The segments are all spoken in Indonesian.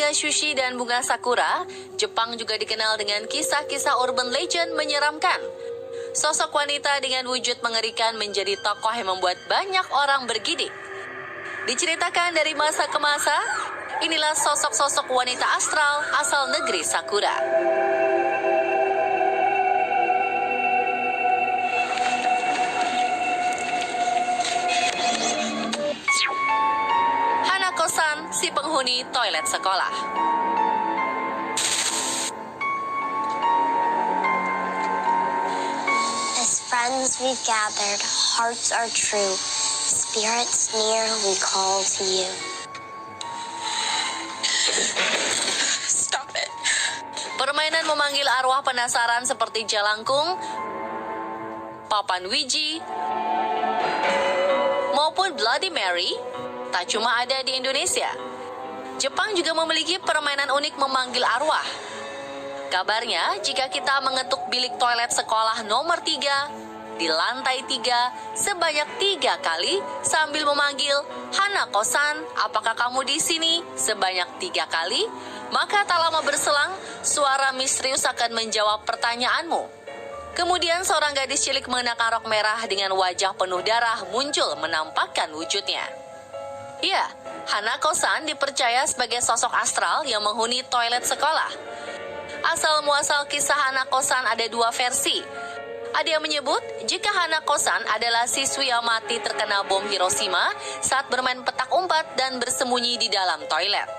bunga sushi dan bunga sakura, Jepang juga dikenal dengan kisah-kisah urban legend menyeramkan. Sosok wanita dengan wujud mengerikan menjadi tokoh yang membuat banyak orang bergidik. Diceritakan dari masa ke masa, inilah sosok-sosok wanita astral asal negeri Sakura. Hanako-san, si penghuni toilet sekolah. As friends we've gathered, hearts are true. Spirits near, we call to you. Stop it. Permainan memanggil arwah penasaran seperti jalangkung, papan Ouija, maupun Bloody Mary tak cuma ada di Indonesia. Jepang juga memiliki permainan unik memanggil arwah. Kabarnya, jika kita mengetuk bilik toilet sekolah nomor 3 di lantai 3 sebanyak 3 kali sambil memanggil, "Hanako-san, apakah kamu di sini?" sebanyak 3 kali, maka tak lama berselang, suara misterius akan menjawab pertanyaanmu. Kemudian seorang gadis cilik mengenakan rok merah dengan wajah penuh darah muncul menampakkan wujudnya. Ya, Hanako-san dipercaya sebagai sosok astral yang menghuni toilet sekolah. Asal-muasal kisah Hanako-san ada 2 versi. Ada yang menyebut jika Hanako-san adalah siswi yang mati terkena bom Hiroshima saat bermain petak umpat dan bersembunyi di dalam toilet.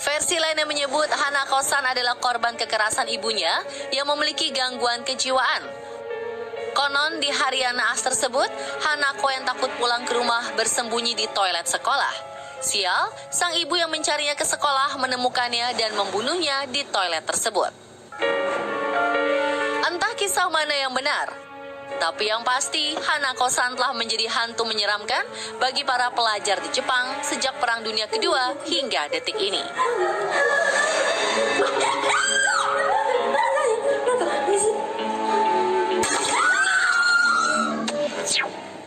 Versi lainnya menyebut Hanako-san adalah korban kekerasan ibunya yang memiliki gangguan kejiwaan. Konon di harian naas tersebut, Hanako yang takut pulang ke rumah bersembunyi di toilet sekolah. Sial, sang ibu yang mencarinya ke sekolah menemukannya dan membunuhnya di toilet tersebut. Entah kisah mana yang benar, tapi yang pasti Hanako-san telah menjadi hantu menyeramkan bagi para pelajar di Jepang sejak Perang Dunia Kedua hingga detik ini.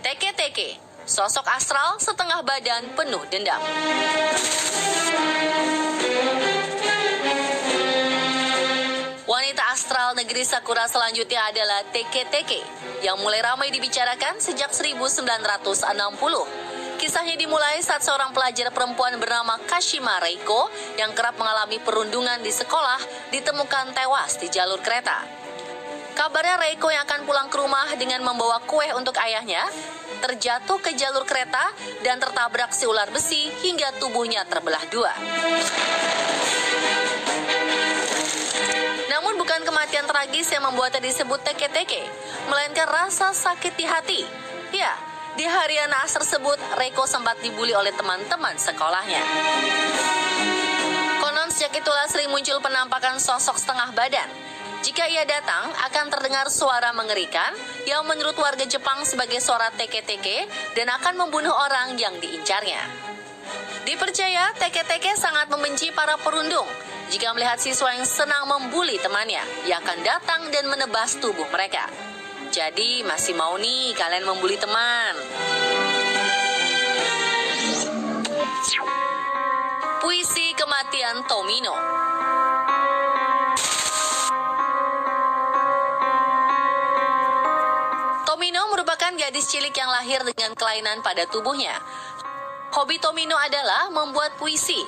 Teke-teke, sosok astral setengah badan penuh dendam. Wanita astral negeri Sakura selanjutnya adalah Teke-teke yang mulai ramai dibicarakan sejak 1960. Kisahnya dimulai saat seorang pelajar perempuan bernama Kashima Reiko yang kerap mengalami perundungan di sekolah ditemukan tewas di jalur kereta. Kabarnya Reiko yang akan pulang ke rumah dengan membawa kue untuk ayahnya terjatuh ke jalur kereta dan tertabrak si ular besi hingga tubuhnya terbelah 2. Namun bukan kematian tragis yang membuatnya disebut teke-teke, melainkan rasa sakit di hati. Ya, di harian naas tersebut, Reiko sempat dibully oleh teman-teman sekolahnya. Konon sejak itulah sering muncul penampakan sosok setengah badan. Jika ia datang, akan terdengar suara mengerikan yang menurut warga Jepang sebagai suara teke-teke dan akan membunuh orang yang diincarnya. Dipercaya, teke-teke sangat membenci para perundung. Jika melihat siswa yang senang membuli temannya, ia akan datang dan menebas tubuh mereka. Jadi, masih mau nih kalian membuli teman? Puisi kematian Tomino. Tomino merupakan gadis cilik yang lahir dengan kelainan pada tubuhnya. Hobi Tomino adalah membuat puisi.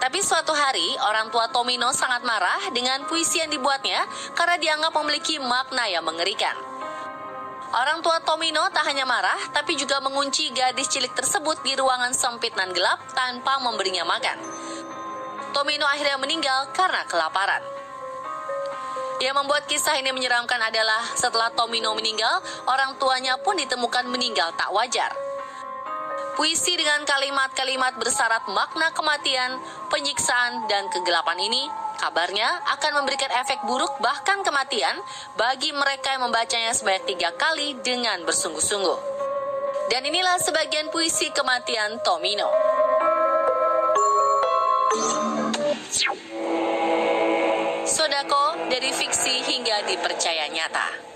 Tapi suatu hari, orang tua Tomino sangat marah dengan puisi yang dibuatnya karena dianggap memiliki makna yang mengerikan. Orang tua Tomino tak hanya marah, tapi juga mengunci gadis cilik tersebut di ruangan sempit dan gelap tanpa memberinya makan. Tomino akhirnya meninggal karena kelaparan. Yang membuat kisah ini menyeramkan adalah setelah Tomino meninggal, orang tuanya pun ditemukan meninggal tak wajar. Puisi dengan kalimat-kalimat bersyarat makna kematian, penyiksaan, dan kegelapan ini kabarnya akan memberikan efek buruk bahkan kematian bagi mereka yang membacanya sebanyak 3 kali dengan bersungguh-sungguh. Dan inilah sebagian puisi kematian Tomino. Sodako dari fiksi hingga dipercaya nyata.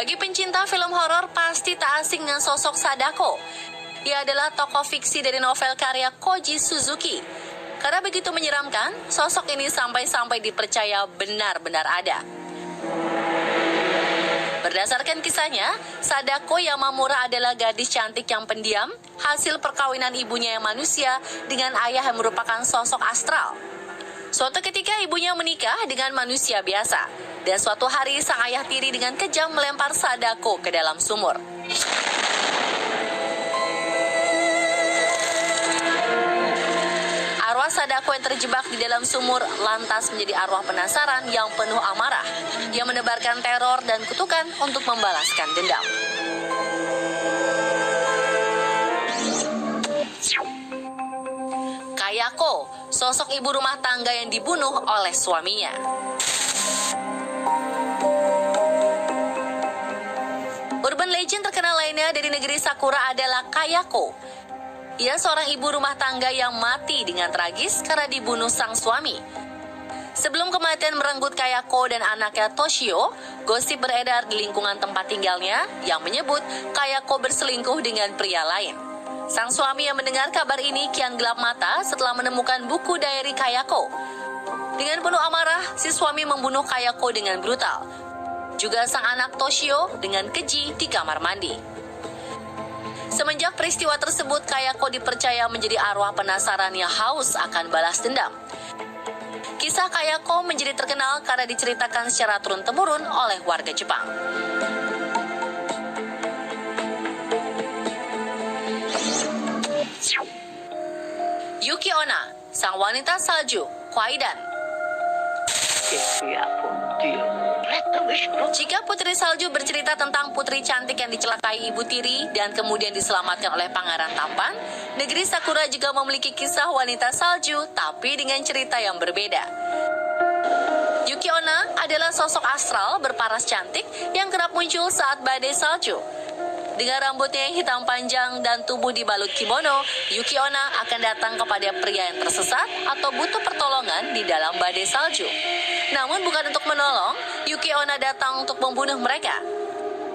Bagi pencinta film horor pasti tak asing dengan sosok Sadako. Ia adalah tokoh fiksi dari novel karya Koji Suzuki. Karena begitu menyeramkan, sosok ini sampai-sampai dipercaya benar-benar ada. Berdasarkan kisahnya, Sadako Yamamura adalah gadis cantik yang pendiam, hasil perkawinan ibunya yang manusia dengan ayah yang merupakan sosok astral. Suatu ketika ibunya menikah dengan manusia biasa, dan suatu hari sang ayah tiri dengan kejam melempar Sadako ke dalam sumur. Arwah Sadako yang terjebak di dalam sumur lantas menjadi arwah penasaran yang penuh amarah, yang menebarkan teror dan kutukan untuk membalaskan dendam. Kayako, sosok ibu rumah tangga yang dibunuh oleh suaminya. Urban legend terkenal lainnya dari negeri Sakura adalah Kayako. Ia seorang ibu rumah tangga yang mati dengan tragis karena dibunuh sang suami. Sebelum kematian merenggut Kayako dan anaknya Toshio, gosip beredar di lingkungan tempat tinggalnya yang menyebut Kayako berselingkuh dengan pria lain. Sang suami yang mendengar kabar ini kian gelap mata setelah menemukan buku diary Kayako. Dengan penuh amarah, si suami membunuh Kayako dengan brutal. Juga sang anak Toshio dengan keji di kamar mandi. Semenjak peristiwa tersebut, Kayako dipercaya menjadi arwah penasaran yang haus akan balas dendam. Kisah Kayako menjadi terkenal karena diceritakan secara turun-temurun oleh warga Jepang. Yuki Onna, sang wanita salju, Kwaidan. Jika Putri Salju bercerita tentang putri cantik yang dicelakai ibu tiri dan kemudian diselamatkan oleh pangeran tampan, negeri Sakura juga memiliki kisah wanita salju tapi dengan cerita yang berbeda. Yuki Onna adalah sosok astral berparas cantik yang kerap muncul saat badai salju. Dengan rambutnya yang hitam panjang dan tubuh dibalut kimono, Yuki Onna akan datang kepada pria yang tersesat atau butuh pertolongan di dalam badai salju. Namun bukan untuk menolong, Yuki Onna datang untuk membunuh mereka.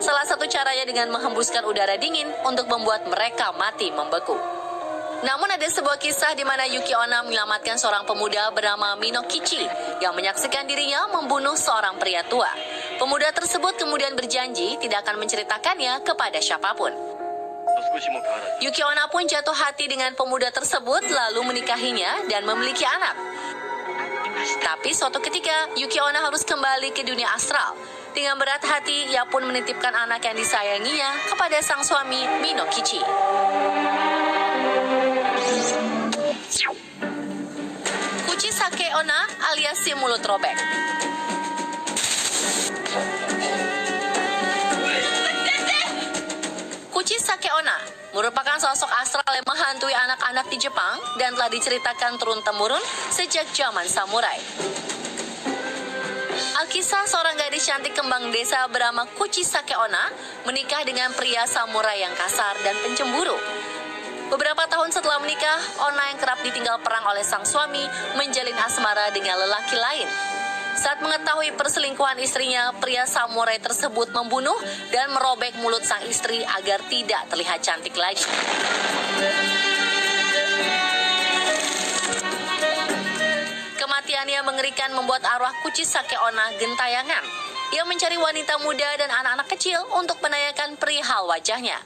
Salah satu caranya dengan menghembuskan udara dingin untuk membuat mereka mati membeku. Namun ada sebuah kisah di mana Yuki Onna menyelamatkan seorang pemuda bernama Minokichi yang menyaksikan dirinya membunuh seorang pria tua. Pemuda tersebut kemudian berjanji tidak akan menceritakannya kepada siapapun. Yuki Onna pun jatuh hati dengan pemuda tersebut lalu menikahinya dan memiliki anak. Tapi suatu ketika Yuki Onna harus kembali ke dunia astral. Dengan berat hati ia pun menitipkan anak yang disayanginya kepada sang suami Minokichi. Kuchisake Onna alias si mulut robek. Kuchisake Onna merupakan sosok astral yang menghantui anak-anak di Jepang dan telah diceritakan turun-temurun sejak zaman samurai. Alkisah seorang gadis cantik kembang desa bernama Kuchisake Onna menikah dengan pria samurai yang kasar dan pencemburu. Beberapa tahun setelah menikah, Onna yang kerap ditinggal perang oleh sang suami menjalin asmara dengan lelaki lain. Saat mengetahui perselingkuhan istrinya, pria samurai tersebut membunuh dan merobek mulut sang istri agar tidak terlihat cantik lagi. Kematiannya mengerikan membuat arwah Kuchisake Onna gentayangan. Ia mencari wanita muda dan anak-anak kecil untuk menanyakan perihal wajahnya.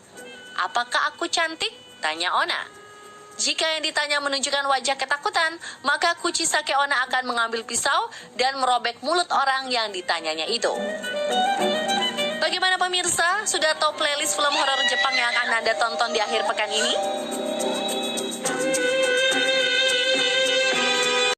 Apakah aku cantik? Tanya Onna. Jika yang ditanya menunjukkan wajah ketakutan, maka Kuchisake Onna akan mengambil pisau dan merobek mulut orang yang ditanyanya itu. Bagaimana pemirsa? Sudah tahu playlist film horor Jepang yang akan Anda tonton di akhir pekan ini?